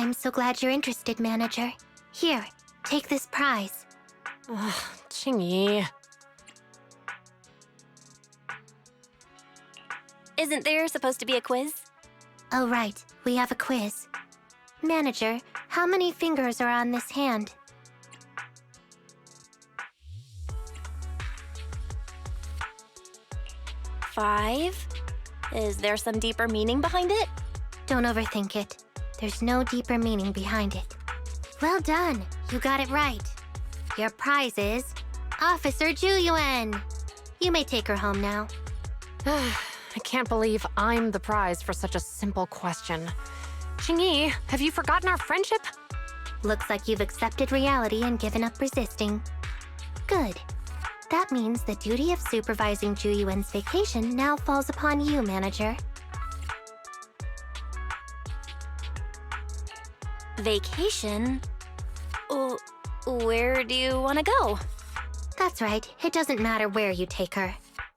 I'm so glad you're interested, manager. Here, take this prize. Ugh, Qingyi. Isn't there supposed to be a quiz? Oh, right. We have a quiz. Manager, how many fingers are on this hand? 5? Is there some deeper meaning behind it? Don't overthink it. There's no deeper meaning behind it. Well done. You got it right. Your prize is Officer Zhu Yuan. You may take her home now. I can't believe I'm the prize for such a simple question. Qingyi, have you forgotten our friendship? Looks like you've accepted reality and given up resisting. Good. That means the duty of supervising Zhu Yuan's vacation now falls upon you, manager. Vacation? Where do you want to go? That's right. It doesn't matter where you take her.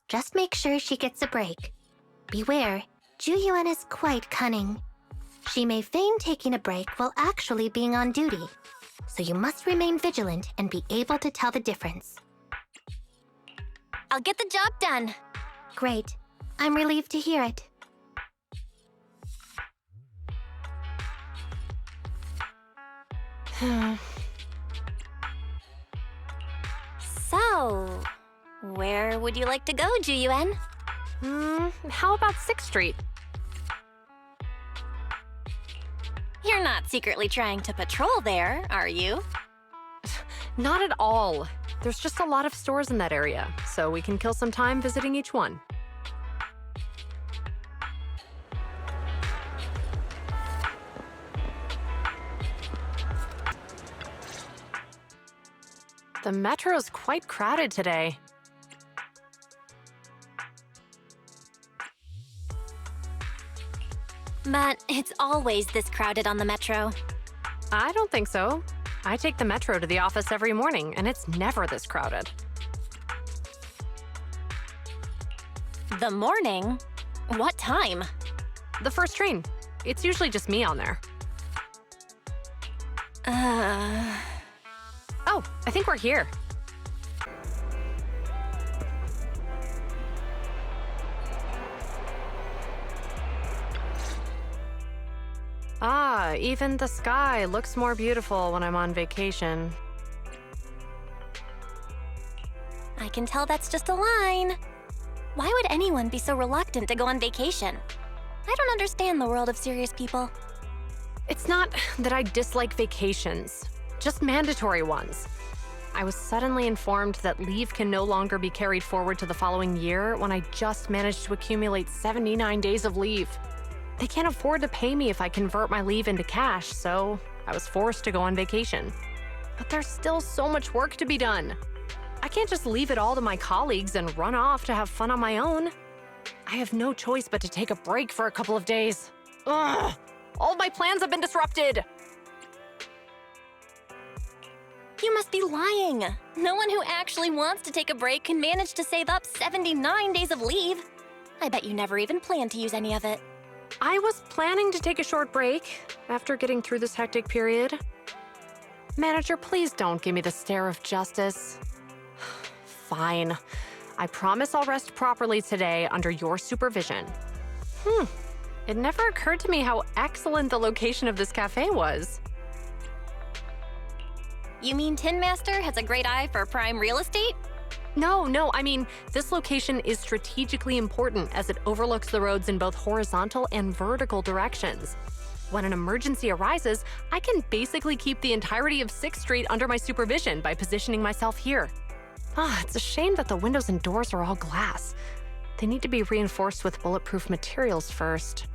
Just make sure she gets a break. Beware, Zhu Yuan is quite cunning. She may feign taking a break while actually being on duty. So you must remain vigilant and be able to tell the difference. I'll get the job done. Great. I'm relieved to hear it. So, where would you like to go, Zhu Yuan? How about 6th Street? You're not secretly trying to patrol there, are you? Not at all. There's just a lot of stores in that area, so we can kill some time visiting each one. The metro's quite crowded today. But it's always this crowded on the metro. I don't think so. I take the metro to the office every morning, and it's never this crowded. The morning? What time? The first train. It's usually just me on there. Oh, I think we're here. Ah, even the sky looks more beautiful when I'm on vacation. I can tell that's just a line. Why would anyone be so reluctant to go on vacation? I don't understand the world of serious people. It's not that I dislike vacations, just mandatory ones. I was suddenly informed that leave can no longer be carried forward to the following year when I just managed to accumulate 79 days of leave. They can't afford to pay me if I convert my leave into cash, so I was forced to go on vacation. But there's still so much work to be done. I can't just leave it all to my colleagues and run off to have fun on my own. I have no choice but to take a break for a couple of days. Ugh! All my plans have been disrupted! You must be lying. No one who actually wants to take a break can manage to save up 79 days of leave. I bet you never even planned to use any of it. I was planning to take a short break after getting through this hectic period. Manager, please don't give me the stare of justice. Fine. I promise I'll rest properly today under your supervision. It never occurred to me how excellent the location of this cafe was. You mean Tin Master has a great eye for prime real estate? No, I mean, this location is strategically important as it overlooks the roads in both horizontal and vertical directions. When an emergency arises, I can basically keep the entirety of 6th Street under my supervision by positioning myself here. It's a shame that the windows and doors are all glass. They need to be reinforced with bulletproof materials first.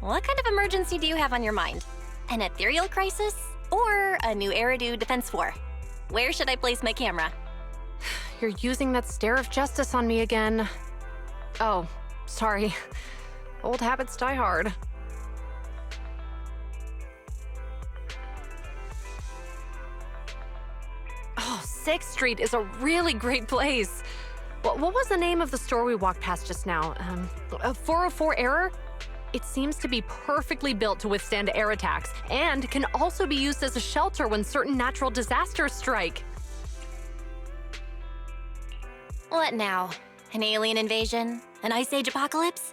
What kind of emergency do you have on your mind? An ethereal crisis? Or a new Eridu defense war? Where should I place my camera? You're using that stare of justice on me again. Oh, sorry. Old habits die hard. Oh, 6th Street is a really great place. What was the name of the store we walked past just now? 404 Error? It seems to be perfectly built to withstand air attacks and can also be used as a shelter when certain natural disasters strike. What now? An alien invasion? An ice age apocalypse?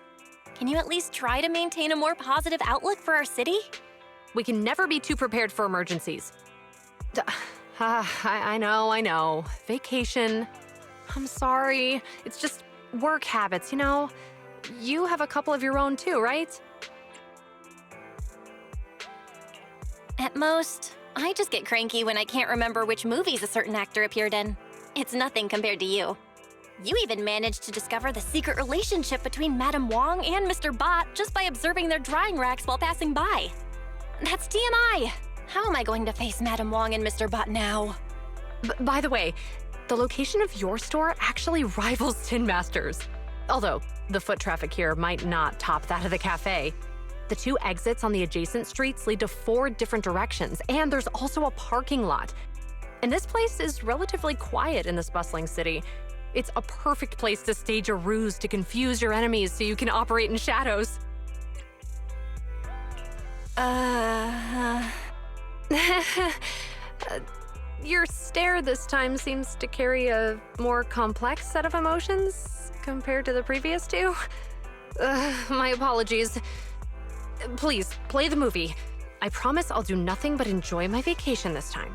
Can you at least try to maintain a more positive outlook for our city? We can never be too prepared for emergencies. I know. Vacation. I'm sorry. It's just work habits, you know? You have a couple of your own too, right? At most, I just get cranky when I can't remember which movies a certain actor appeared in. It's nothing compared to you. You even managed to discover the secret relationship between Madame Wong and Mr. Bot just by observing their drying racks while passing by. That's TMI! How am I going to face Madame Wong and Mr. Bot now? By the way, the location of your store actually rivals Tin Master's. Although, the foot traffic here might not top that of the cafe. The 2 exits on the adjacent streets lead to 4 different directions, and there's also a parking lot. And this place is relatively quiet in this bustling city. It's a perfect place to stage a ruse to confuse your enemies so you can operate in shadows. Your stare this time seems to carry a more complex set of emotions compared to the previous 2. My apologies. Please, play the movie. I promise I'll do nothing but enjoy my vacation this time.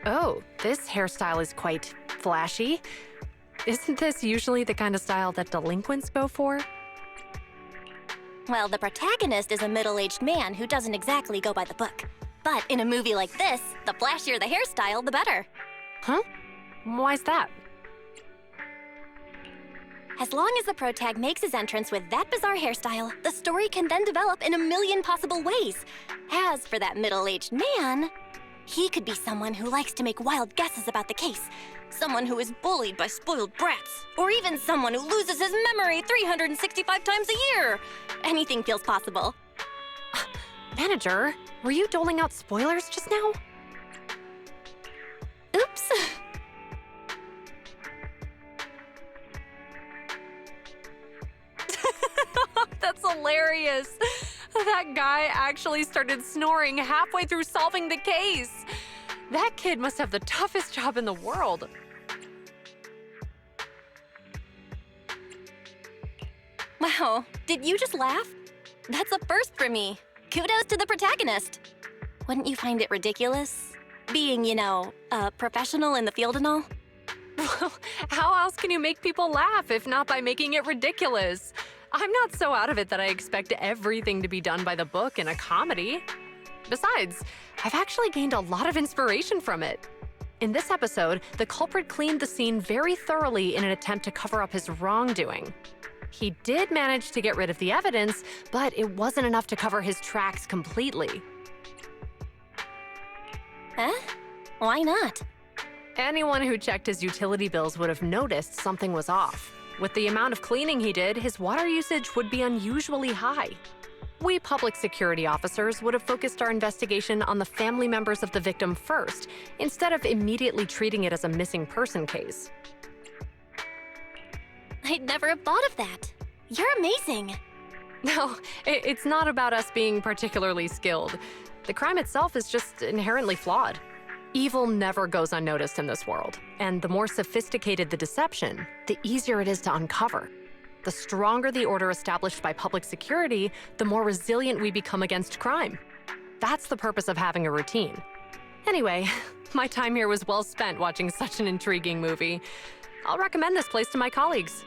Oh, this hairstyle is quite flashy. Isn't this usually the kind of style that delinquents go for? Well, the protagonist is a middle-aged man who doesn't exactly go by the book. But in a movie like this, the flashier the hairstyle, the better. Huh? Why's that? As long as the protag makes his entrance with that bizarre hairstyle, the story can then develop in a million possible ways. As for that middle-aged man, he could be someone who likes to make wild guesses about the case, someone who is bullied by spoiled brats, or even someone who loses his memory 365 times a year. Anything feels possible. Manager, were you doling out spoilers just now? Oops. That's hilarious. That guy actually started snoring halfway through solving the case. That kid must have the toughest job in the world. Wow, did you just laugh? That's a first for me. Kudos to the protagonist. Wouldn't you find it ridiculous? Being, a professional in the field and all? Well, how else can you make people laugh if not by making it ridiculous? I'm not so out of it that I expect everything to be done by the book in a comedy. Besides, I've actually gained a lot of inspiration from it. In this episode, the culprit cleaned the scene very thoroughly in an attempt to cover up his wrongdoing. He did manage to get rid of the evidence, but it wasn't enough to cover his tracks completely. Huh? Why not? Anyone who checked his utility bills would have noticed something was off. With the amount of cleaning he did, his water usage would be unusually high. We public security officers would have focused our investigation on the family members of the victim first, instead of immediately treating it as a missing person case. I'd never have thought of that. You're amazing. No, it's not about us being particularly skilled. The crime itself is just inherently flawed. Evil never goes unnoticed in this world, and the more sophisticated the deception, the easier it is to uncover. The stronger the order established by public security, the more resilient we become against crime. That's the purpose of having a routine. Anyway, my time here was well spent watching such an intriguing movie. I'll recommend this place to my colleagues.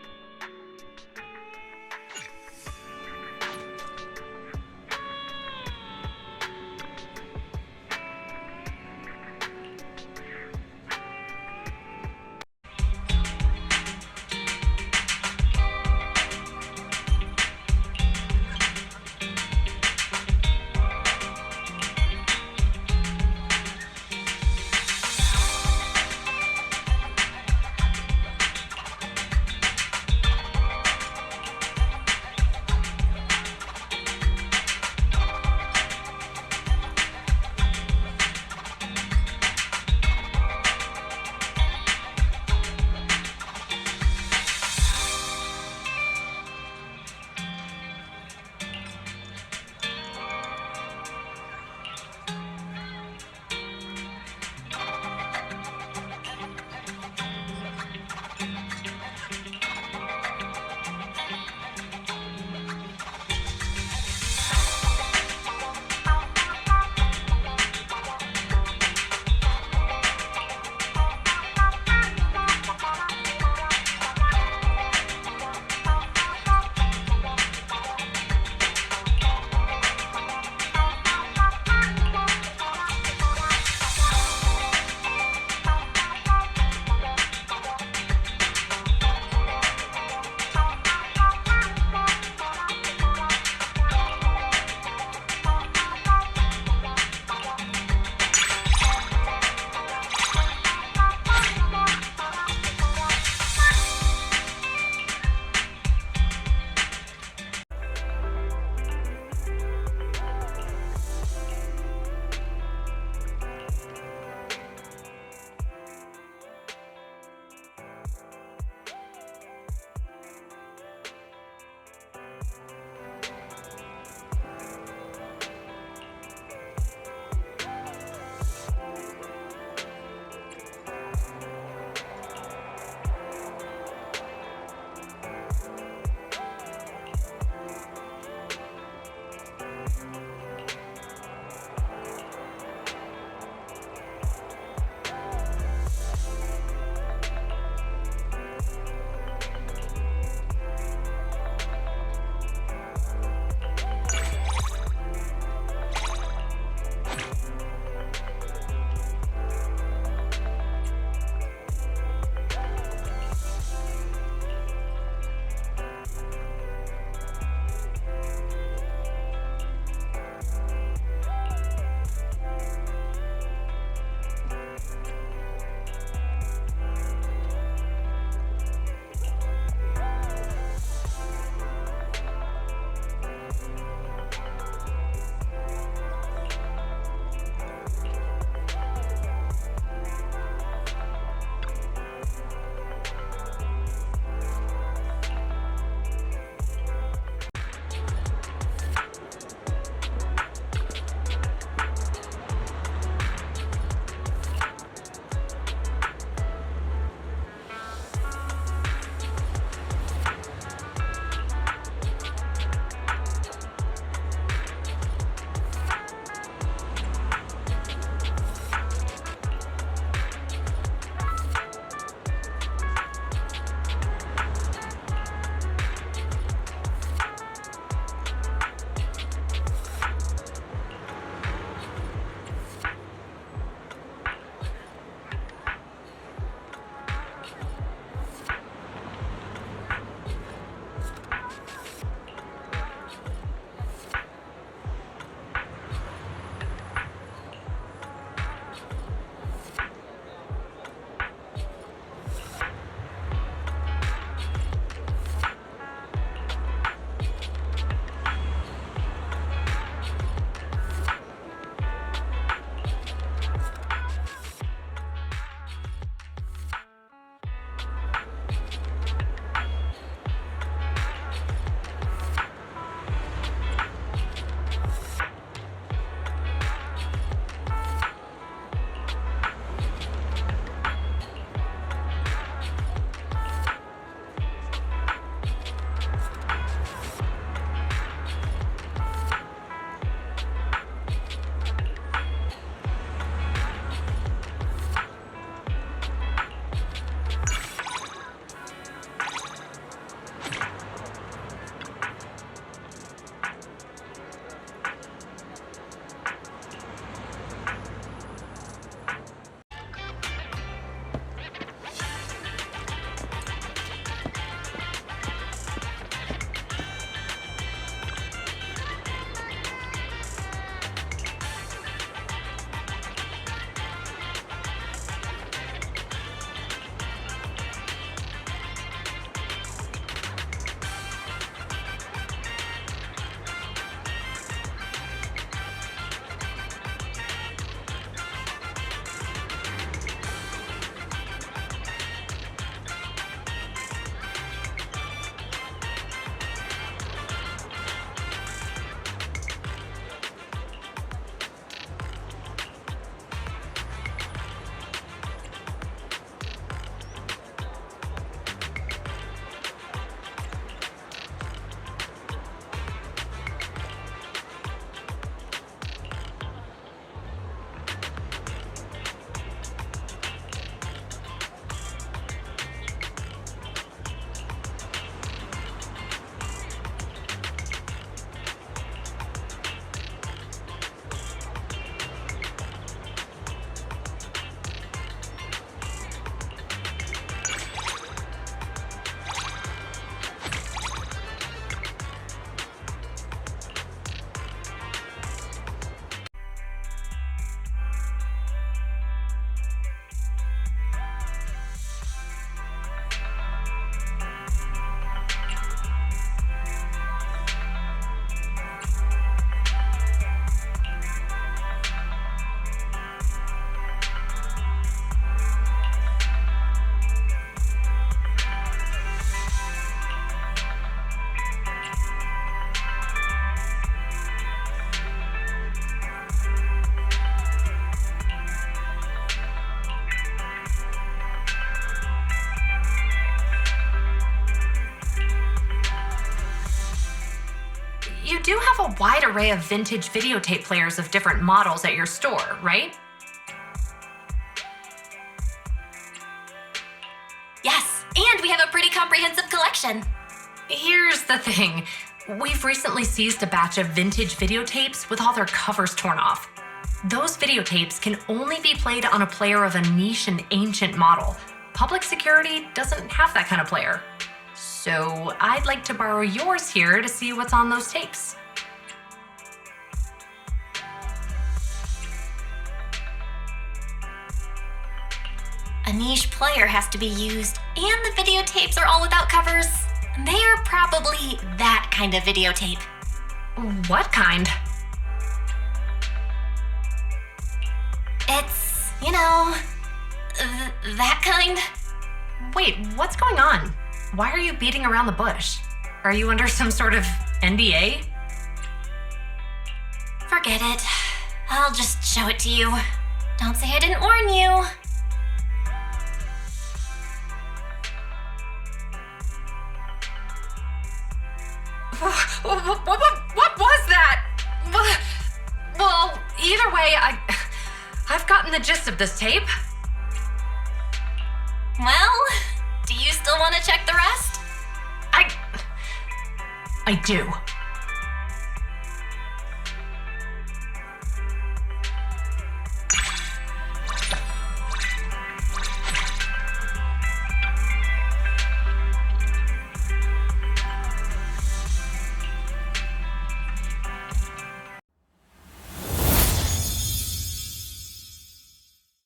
do have a wide array of vintage videotape players of different models at your store, right? Yes, and we have a pretty comprehensive collection. Here's the thing. We've recently seized a batch of vintage videotapes with all their covers torn off. Those videotapes can only be played on a player of a niche and ancient model. Public security doesn't have that kind of player. So I'd like to borrow yours here to see what's on those tapes. A niche player has to be used, and the videotapes are all without covers. They are probably that kind of videotape. What kind? It's, you know, that kind. Wait, what's going on? Why are you beating around the bush? Are you under some sort of NDA? Forget it. I'll just show it to you. Don't say I didn't warn you. What was that? Well, either way, I've gotten the gist of this tape. Well, do you still want to check the rest? I do.